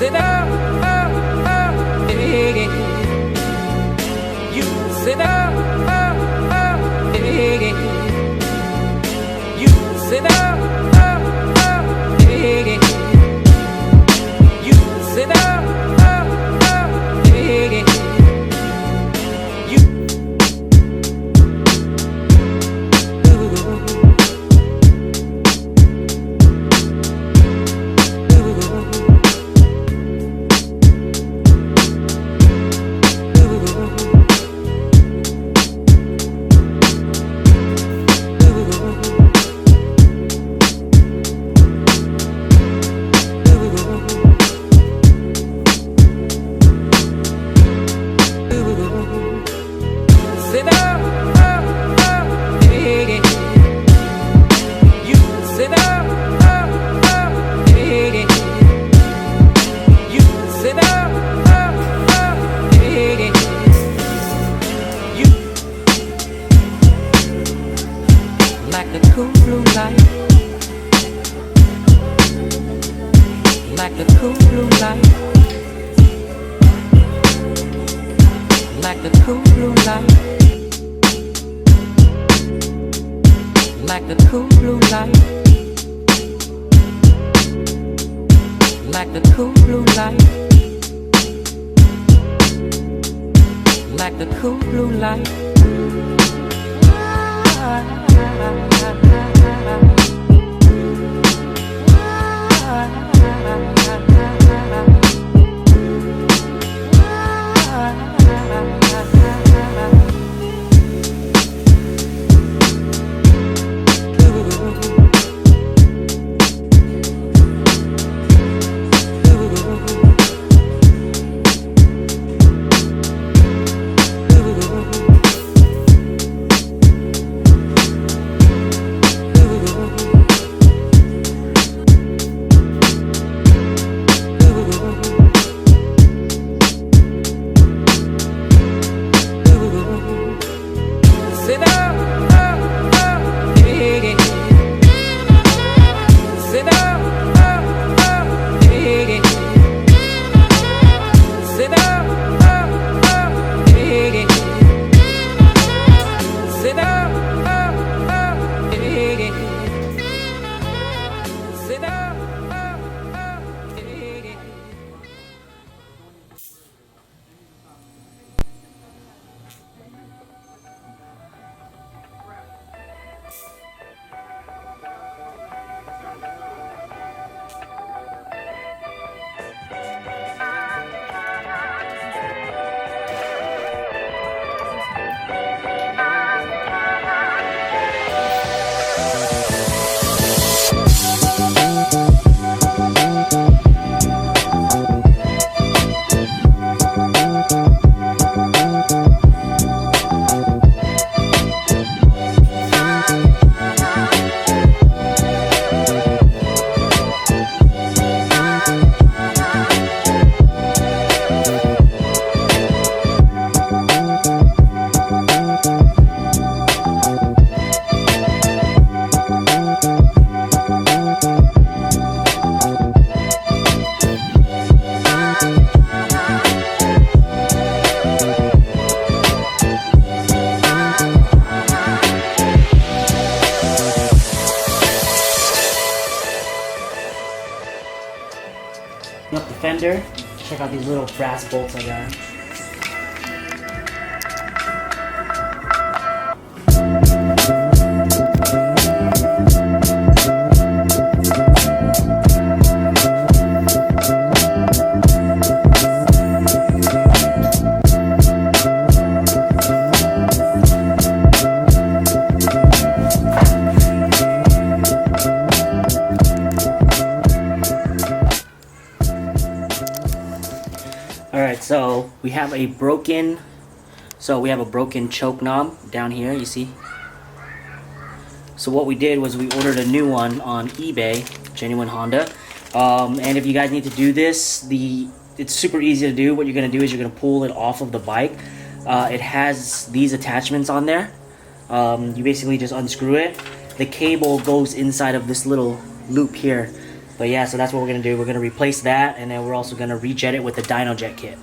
said you said you said you said like the cool blue light, like the cool blue light, like the cool blue light, like the cool blue light, like the cool blue light. Up the fender. Check out these little brass bolts I got. Alright, so we have a broken choke knob down here, you see. So what we did was we ordered a new one on eBay, genuine Honda. And if you guys need to do this, it's super easy to do. What you're going to do is you're going to pull it off of the bike. It has these attachments on there. You basically just unscrew it. The cable goes inside of this little loop here. But yeah, so that's what we're gonna do. We're gonna replace that, and then we're also gonna rejet it with the dyno jet kit.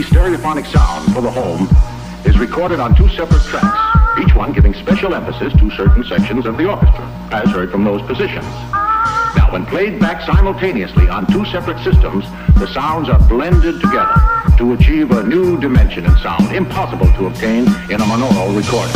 Stereophonic sound for the home is recorded on 2 separate tracks, each one giving special emphasis to certain sections of the orchestra, as heard from those positions. Now, when played back simultaneously on 2 separate systems, the sounds are blended together to achieve a new dimension in sound, impossible to obtain in a monaural recording.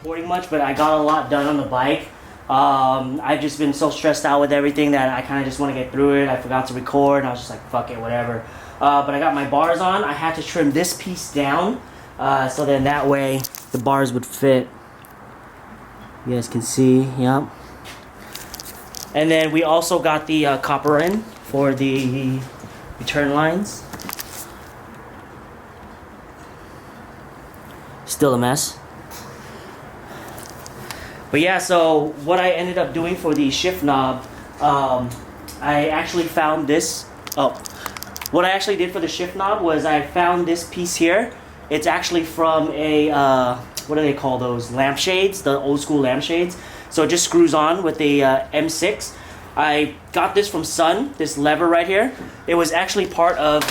Recording much, but I got a lot done on the bike. I've just been so stressed out with everything that I kind of just want to get through it. I forgot to record, and I was just like, fuck it, whatever. But I got my bars on. I had to trim this piece down, so then that way the bars would fit. You guys can see, yep. And then we also got the copper in for the return lines. Still a mess. But yeah, so what I ended up doing for the shift knob, I actually found this. Oh, what I actually did for the shift knob was I found this piece here. It's actually from a, what do they call those? Lampshades, the old school lampshades. So it just screws on with the M6. I got this from Sun, this lever right here. It was actually part of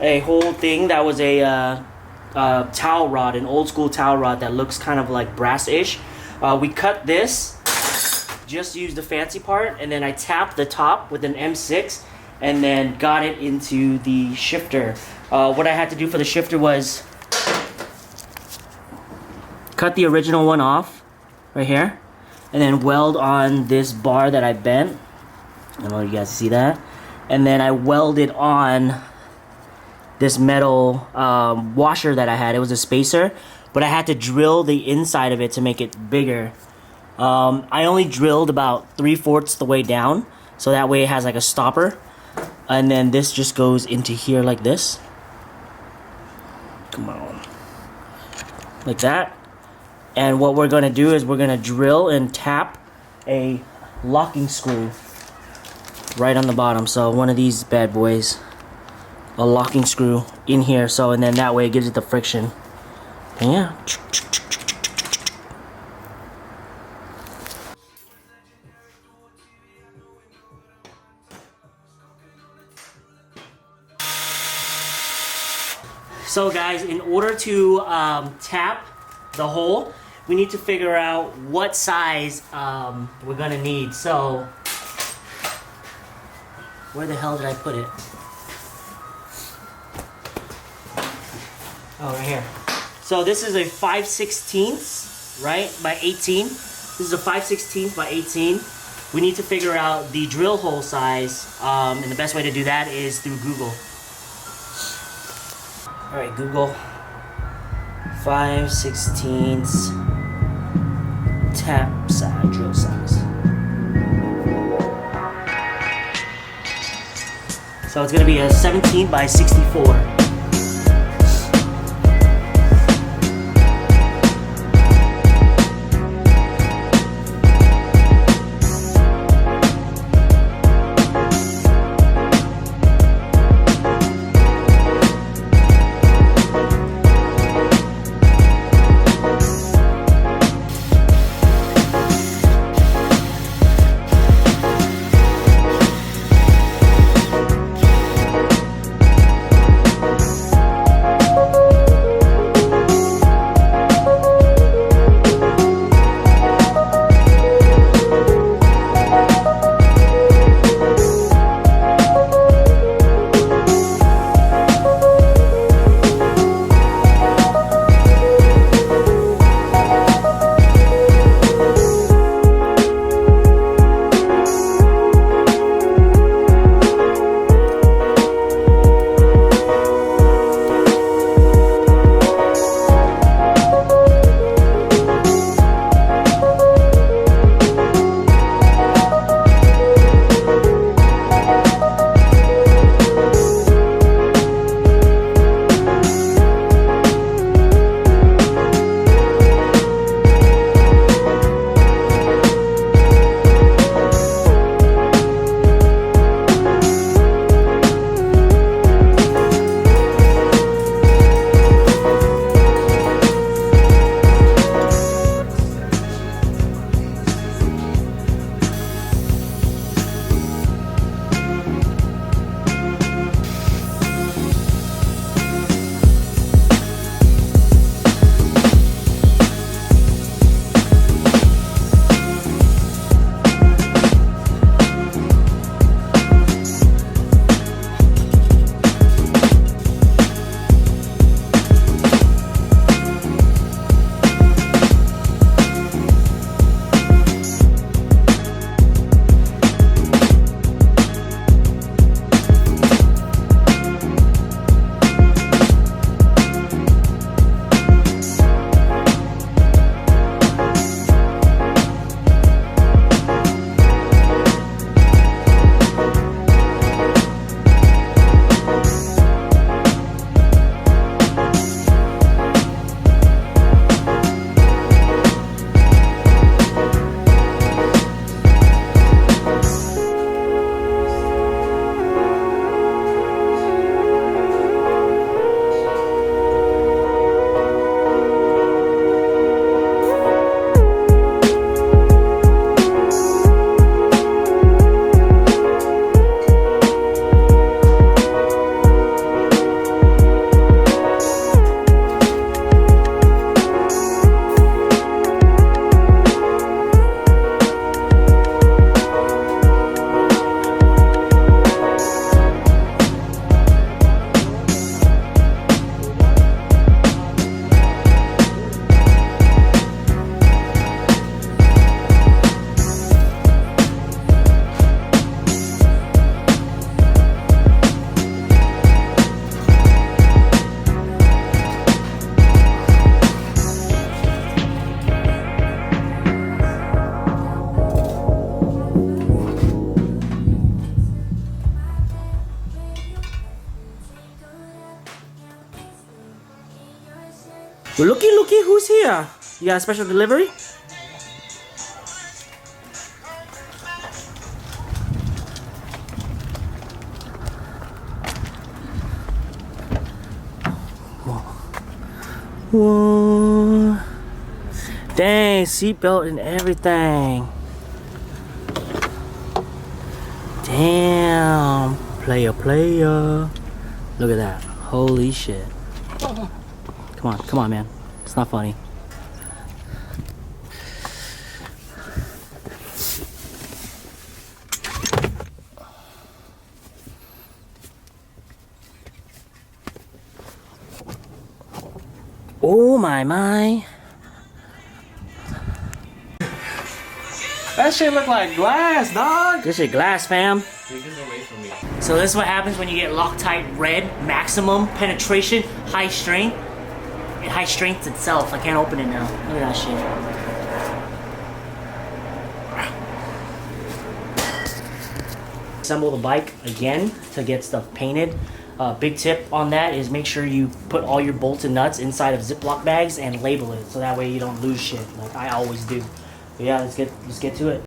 a whole thing that was a towel rod, an old school towel rod that looks kind of like brass-ish. We cut this, just used the fancy part, and then I tapped the top with an M6 and then got it into the shifter. What I had to do for the shifter was cut the original one off right here and then weld on this bar that I bent. I don't know if you guys see that. And then I welded on this metal washer that I had. It was a spacer, but I had to drill the inside of it to make it bigger. I only drilled about 3/4 the way down, so that way it has like a stopper. And then this just goes into here like this. Come on. Like that. And what we're gonna do is we're gonna drill and tap a locking screw right on the bottom. So one of these bad boys, a locking screw in here. So, and then that way it gives it the friction. And yeah. So guys, in order to tap the hole, we need to figure out what size we're gonna need. So, where the hell did I put it? Oh, right here. So this is a 5/16, right, by 18. This is a 5/16 by 18. We need to figure out the drill hole size, and the best way to do that is through Google. All right, Google, 5/16 tap size, drill size. So it's gonna be a 17 by 64. Well, looky who's here. You got a special delivery? Whoa. Dang, seatbelt and everything. Damn. Player. Look at that. Holy shit. Come on, man. It's not funny. Oh my. That shit look like glass, dog. This shit glass, fam. Take this away from me. So this is what happens when you get Loctite Red, maximum penetration, high strength. It high strength itself. I can't open it now. Look at that shit. Assemble the bike again to get stuff painted. Big tip on that is make sure you put all your bolts and nuts inside of Ziploc bags and label it so that way you don't lose shit like I always do. But yeah, let's get to it.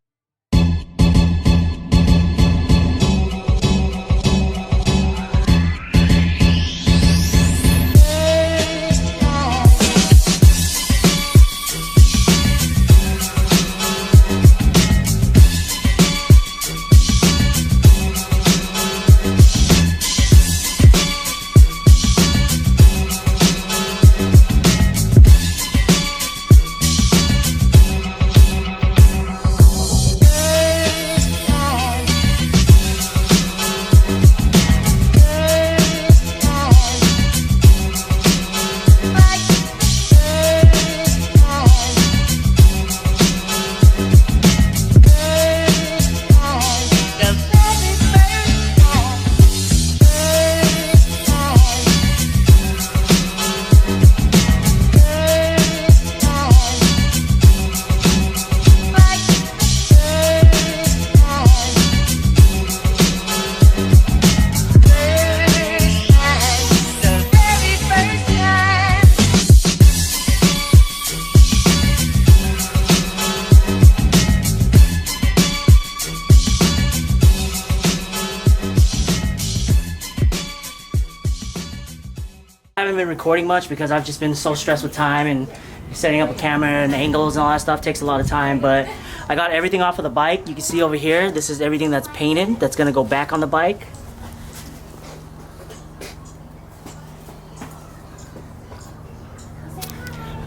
I haven't been recording much because I've just been so stressed with time and setting up a camera and angles and all that stuff takes a lot of time, but I got everything off of the bike. You can see over here, this is everything that's painted that's gonna go back on the bike.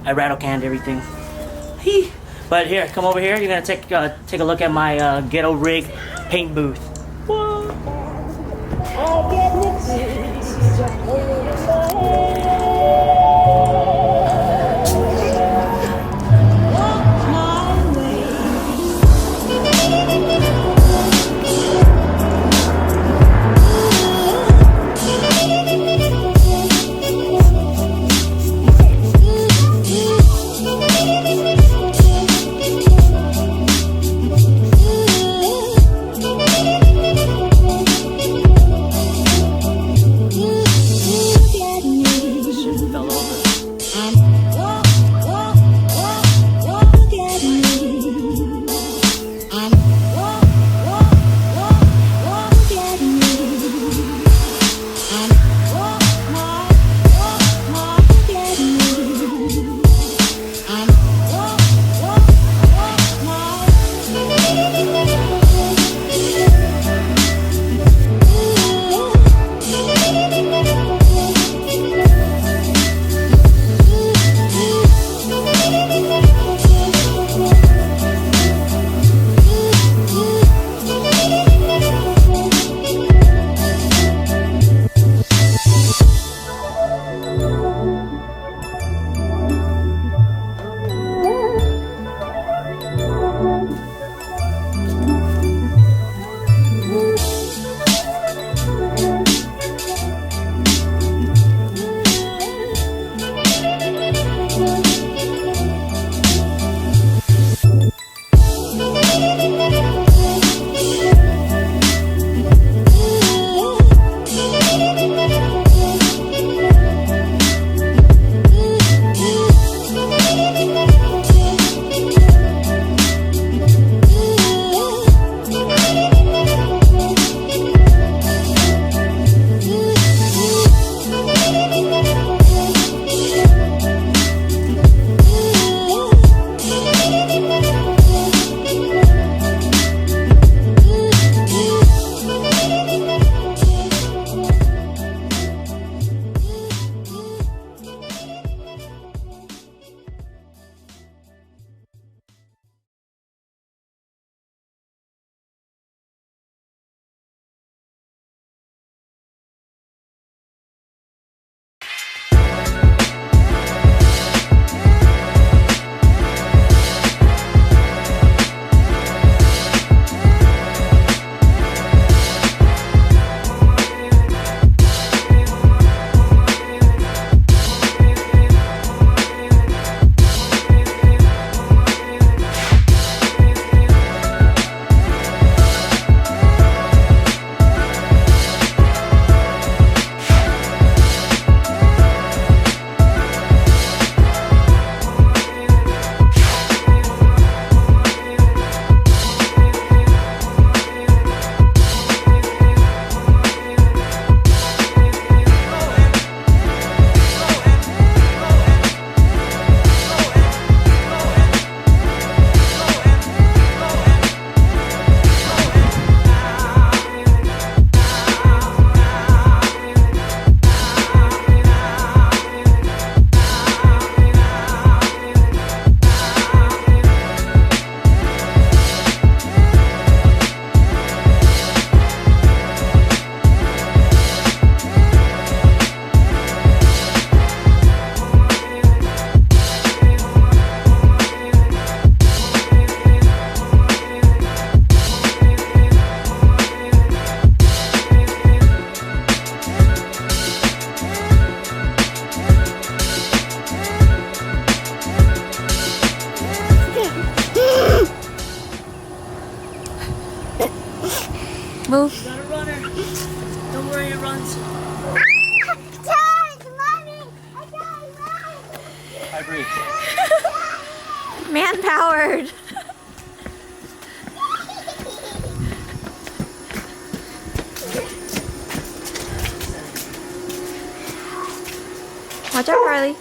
I rattle canned everything. But here, come over here. You're gonna take a look at my ghetto rig paint booth. Fell Move. Got a runner. Don't worry, it runs. Hi, Bree. Man-powered. Watch out, Harley.